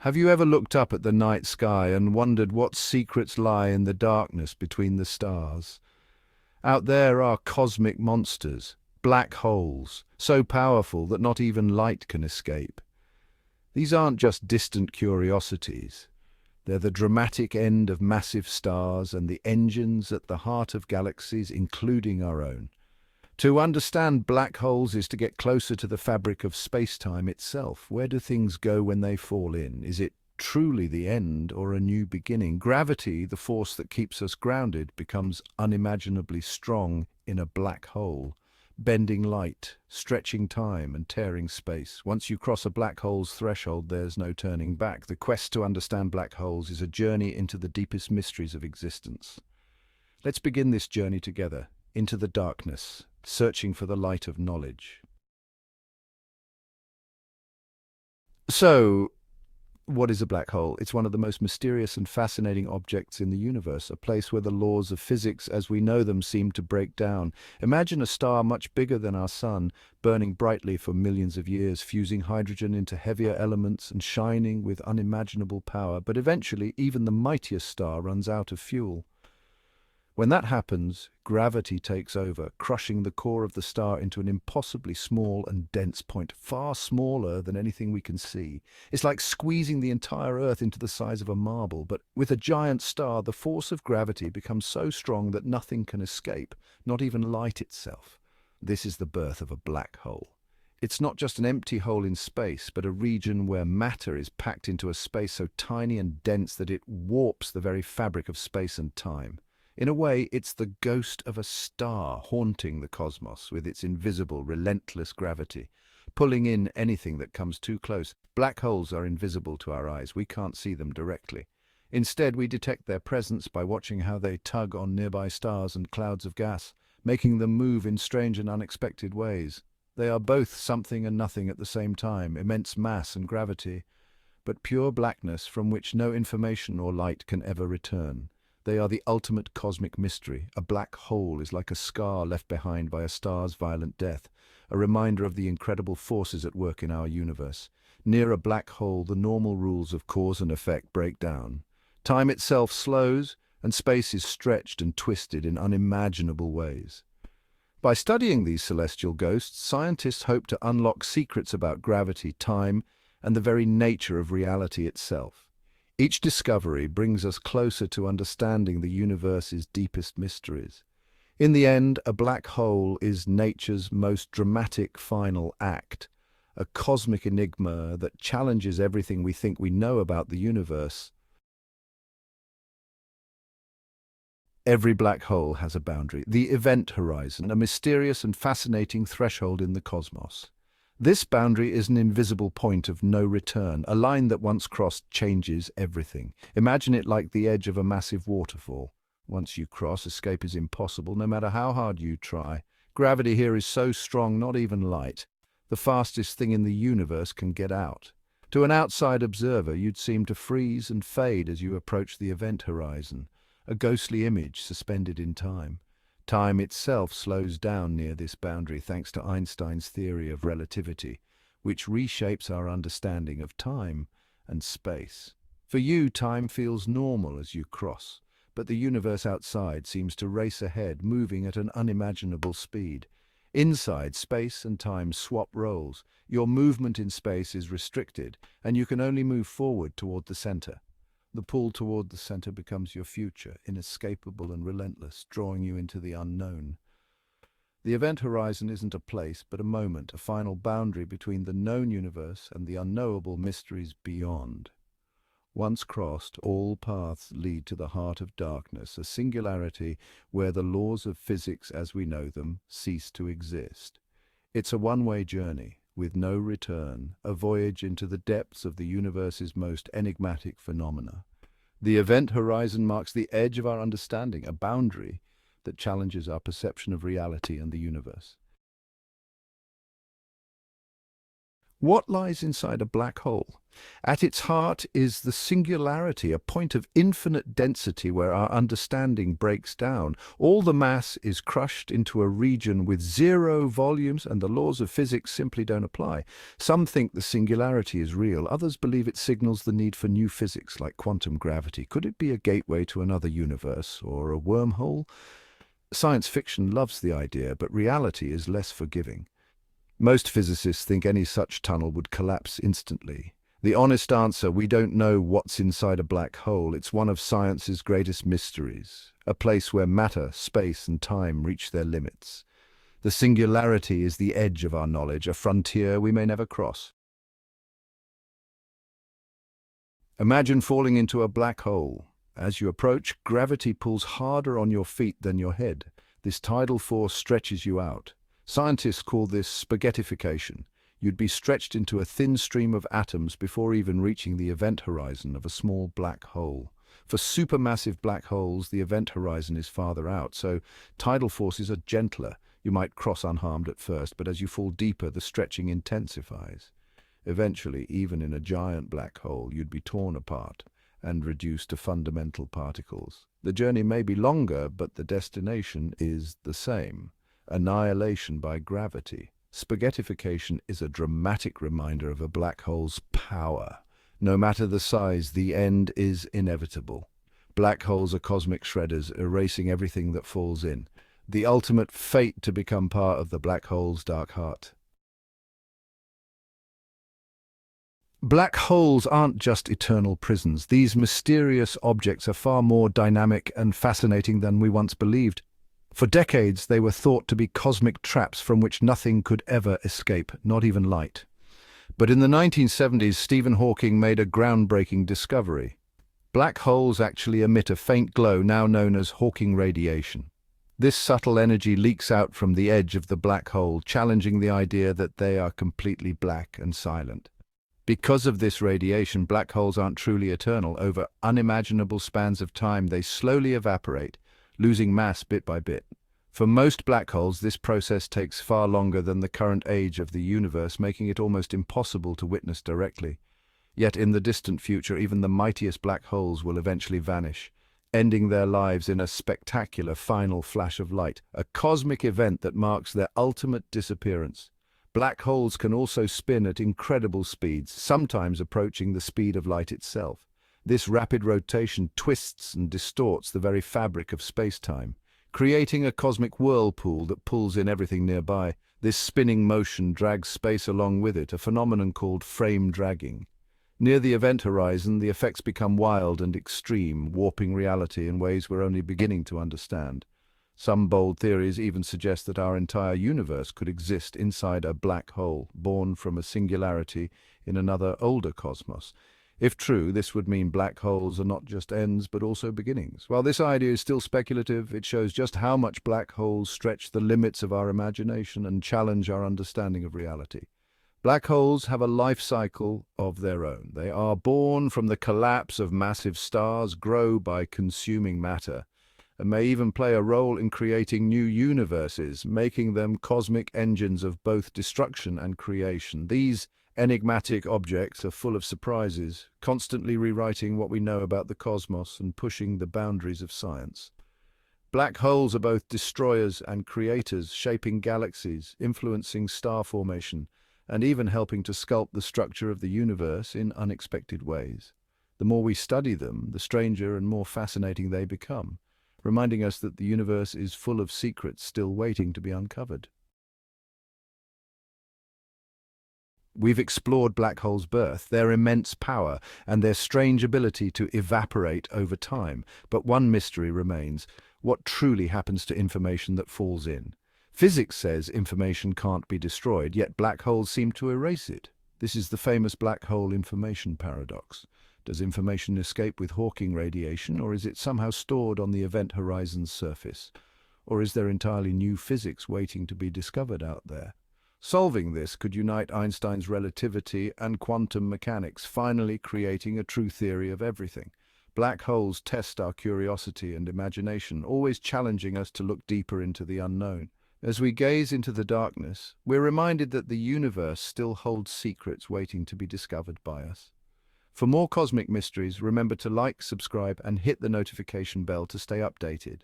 Have you ever looked up at the night sky and wondered what secrets lie in the darkness between the stars? Out there are cosmic monsters, black holes, so powerful that not even light can escape. These aren't just distant curiosities. They're the dramatic end of massive stars and the engines at the heart of galaxies, including our own. To understand black holes is to get closer to the fabric of space-time itself. Where do things go when they fall in? Is it truly the end or a new beginning? Gravity, the force that keeps us grounded, becomes unimaginably strong in a black hole, bending light, stretching time, and tearing space. Once you cross a black hole's threshold, there's no turning back. The quest to understand black holes is a journey into the deepest mysteries of existence. Let's begin this journey together, into the darkness, searching for the light of knowledge. So, what is a black hole? It's one of the most mysterious and fascinating objects in the universe, a place where the laws of physics as we know them seem to break down. Imagine a star much bigger than our sun, burning brightly for millions of years, fusing hydrogen into heavier elements and shining with unimaginable power. But eventually, even the mightiest star runs out of fuel. When that happens, gravity takes over, crushing the core of the star into an impossibly small and dense point, far smaller than anything we can see. It's like squeezing the entire Earth into the size of a marble, but with a giant star, the force of gravity becomes so strong that nothing can escape, not even light itself. This is the birth of a black hole. It's not just an empty hole in space, but a region where matter is packed into a space so tiny and dense that it warps the very fabric of space and time. In a way, it's the ghost of a star haunting the cosmos with its invisible, relentless gravity, pulling in anything that comes too close. Black holes are invisible to our eyes. We can't see them directly. Instead, we detect their presence by watching how they tug on nearby stars and clouds of gas, making them move in strange and unexpected ways. They are both something and nothing at the same time, immense mass and gravity, but pure blackness from which no information or light can ever return. They are the ultimate cosmic mystery. A black hole is like a scar left behind by a star's violent death, a reminder of the incredible forces at work in our universe. Near a black hole, the normal rules of cause and effect break down. Time itself slows, and space is stretched and twisted in unimaginable ways. By studying these celestial ghosts, scientists hope to unlock secrets about gravity, time, and the very nature of reality itself. Each discovery brings us closer to understanding the universe's deepest mysteries. In the end, a black hole is nature's most dramatic final act, a cosmic enigma that challenges everything we think we know about the universe. Every black hole has a boundary, the event horizon, a mysterious and fascinating threshold in the cosmos. This boundary is an invisible point of no return, a line that once crossed changes everything. Imagine it like the edge of a massive waterfall. Once you cross, escape is impossible, no matter how hard you try. Gravity here is so strong, not even light, the fastest thing in the universe, can get out. To an outside observer, you'd seem to freeze and fade as you approach the event horizon, a ghostly image suspended in time. Time itself slows down near this boundary thanks to Einstein's theory of relativity, which reshapes our understanding of time and space. For you, time feels normal as you cross, but the universe outside seems to race ahead, moving at an unimaginable speed. Inside, space and time swap roles. Your movement in space is restricted, and you can only move forward toward the center. The pull toward the center becomes your future, inescapable and relentless, drawing you into the unknown. The event horizon isn't a place, but a moment, a final boundary between the known universe and the unknowable mysteries beyond. Once crossed, all paths lead to the heart of darkness, a singularity where the laws of physics as we know them cease to exist. It's a one-way journey, with no return, a voyage into the depths of the universe's most enigmatic phenomena. The event horizon marks the edge of our understanding, a boundary that challenges our perception of reality and the universe. What lies inside a black hole? At its heart is the singularity, a point of infinite density where our understanding breaks down. All the mass is crushed into a region with zero volumes, and the laws of physics simply don't apply. Some think the singularity is real, others believe it signals the need for new physics like quantum gravity. Could it be a gateway to another universe or a wormhole? Science fiction loves the idea, but reality is less forgiving. Most physicists think any such tunnel would collapse instantly. The honest answer, we don't know what's inside a black hole. It's one of science's greatest mysteries, a place where matter, space, and time reach their limits. The singularity is the edge of our knowledge, a frontier we may never cross. Imagine falling into a black hole. As you approach, gravity pulls harder on your feet than your head. This tidal force stretches you out. Scientists call this spaghettification. You'd be stretched into a thin stream of atoms before even reaching the event horizon of a small black hole. For supermassive black holes, the event horizon is farther out, so tidal forces are gentler. You might cross unharmed at first, but as you fall deeper, the stretching intensifies. Eventually, even in a giant black hole, you'd be torn apart and reduced to fundamental particles. The journey may be longer, but the destination is the same: annihilation by gravity. Spaghettification is a dramatic reminder of a black hole's power. No matter the size, the end is inevitable. Black holes are cosmic shredders, erasing everything that falls in. The ultimate fate to become part of the black hole's dark heart. Black holes aren't just eternal prisons. These mysterious objects are far more dynamic and fascinating than we once believed. For decades, they were thought to be cosmic traps from which nothing could ever escape, not even light. But in the 1970s, Stephen Hawking made a groundbreaking discovery. Black holes actually emit a faint glow, now known as Hawking radiation. This subtle energy leaks out from the edge of the black hole, challenging the idea that they are completely black and silent. Because of this radiation, black holes aren't truly eternal. Over unimaginable spans of time, they slowly evaporate, losing mass bit by bit. For most black holes, this process takes far longer than the current age of the universe, making it almost impossible to witness directly. Yet in the distant future, even the mightiest black holes will eventually vanish, ending their lives in a spectacular final flash of light, a cosmic event that marks their ultimate disappearance. Black holes can also spin at incredible speeds, sometimes approaching the speed of light itself. This rapid rotation twists and distorts the very fabric of space-time, creating a cosmic whirlpool that pulls in everything nearby. This spinning motion drags space along with it, a phenomenon called frame dragging. Near the event horizon, the effects become wild and extreme, warping reality in ways we're only beginning to understand. Some bold theories even suggest that our entire universe could exist inside a black hole, born from a singularity in another older cosmos. If true, this would mean black holes are not just ends, but also beginnings. While this idea is still speculative, it shows just how much black holes stretch the limits of our imagination and challenge our understanding of reality. Black holes have a life cycle of their own. They are born from the collapse of massive stars, grow by consuming matter, and may even play a role in creating new universes, making them cosmic engines of both destruction and creation. These enigmatic objects are full of surprises, constantly rewriting what we know about the cosmos and pushing the boundaries of science. Black holes are both destroyers and creators, shaping galaxies, influencing star formation, and even helping to sculpt the structure of the universe in unexpected ways. The more we study them, the stranger and more fascinating they become, reminding us that the universe is full of secrets still waiting to be uncovered. We've explored black holes' birth, their immense power, and their strange ability to evaporate over time. But one mystery remains: what truly happens to information that falls in? Physics says information can't be destroyed, yet black holes seem to erase it. This is the famous black hole information paradox. Does information escape with Hawking radiation, or is it somehow stored on the event horizon's surface? Or is there entirely new physics waiting to be discovered out there? Solving this could unite Einstein's relativity and quantum mechanics, finally creating a true theory of everything. Black holes test our curiosity and imagination, always challenging us to look deeper into the unknown. As we gaze into the darkness, we're reminded that the universe still holds secrets waiting to be discovered by us. For more cosmic mysteries, remember to like, subscribe, and hit the notification bell to stay updated.